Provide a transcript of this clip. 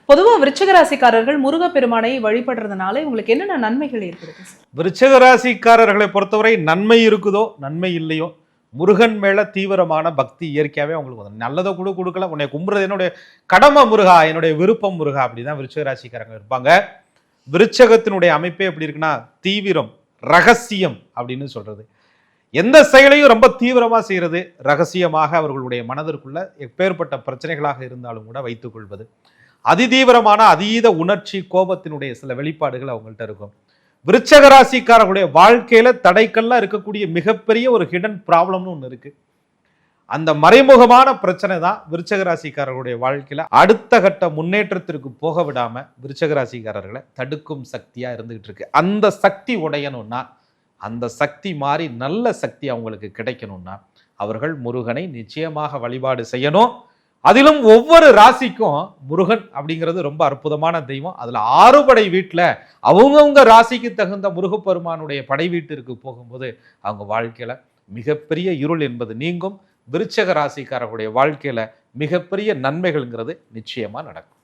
பொதுவா விருச்சிக ராசிக்காரர்கள் முருகப்பெருமானை வழிபடுறதுனால உங்களுக்கு என்னென்ன நன்மைகள் ஏற்படுது சார்? விருச்சிக ராசிக்காரர்களை பொறுத்தவரை நன்மை இருக்குதோ நன்மை இல்லையோ, முருகன் மேல தீவிரமான பக்தி இயற்கையாவே அவங்களுக்கு வந்து நல்லதை கூட கொடுக்கல, உன்னை கும்புறது என்னுடைய கடமை முருகா, என்னுடைய விருப்பம் முருகா, அப்படிதான் விருச்சிக ராசிக்காரங்க இருப்பாங்க. விருச்சகத்தினுடைய அமைப்பே எப்படி இருக்குன்னா தீவிரம், ரகசியம் அப்படின்னு சொல்றது. எந்த செயலையும் ரொம்ப தீவிரமா செய்யறது, ரகசியமாக அவர்களுடைய மனதிற்குள்ள எப்பேற்பட்ட பிரச்சனைகளாக இருந்தாலும் கூட வைத்துக் கொள்வது, அதிதீவிரமான அதீத உணர்ச்சி கோபத்தினுடைய சில வெளிப்பாடுகள் அவங்கள்ட்ட இருக்கும். விருச்சக ராசிக்காரர்களுடைய வாழ்க்கையில தடைக்கல்லாம் இருக்கக்கூடிய மிகப்பெரிய ஒரு ஹிடன் ப்ராப்ளம்னு ஒன்று இருக்கு. அந்த மறைமுகமான பிரச்சனை தான் விருச்சக ராசிக்காரர்களுடைய வாழ்க்கையில அடுத்த கட்ட முன்னேற்றத்திற்கு போக விடாம விருச்சக ராசிக்காரர்களை தடுக்கும் சக்தியா இருந்துகிட்டு இருக்கு. அந்த சக்தி உடையணும்னா, அந்த சக்தி மாறி நல்ல சக்தி அவங்களுக்கு கிடைக்கணும்னா அவர்கள் முருகனை நிச்சயமாக வழிபாடு செய்யணும். அதிலும் ஒவ்வொரு ராசிக்கும் முருகன் அப்படிங்கிறது ரொம்ப அற்புதமான தெய்வம். அதுல 6 படை வீட்டுல அவங்கவுங்க ராசிக்கு தகுந்த முருகப்பெருமானுடைய படை வீட்டிற்கு போகும்போது அவங்க வாழ்க்கையில மிகப்பெரிய இருள் என்பது நீங்கும். விருச்சக ராசிக்காரர்களுடைய வாழ்க்கையில மிகப்பெரிய நன்மைகள்ங்கிறது நிச்சயமா நடக்கும்.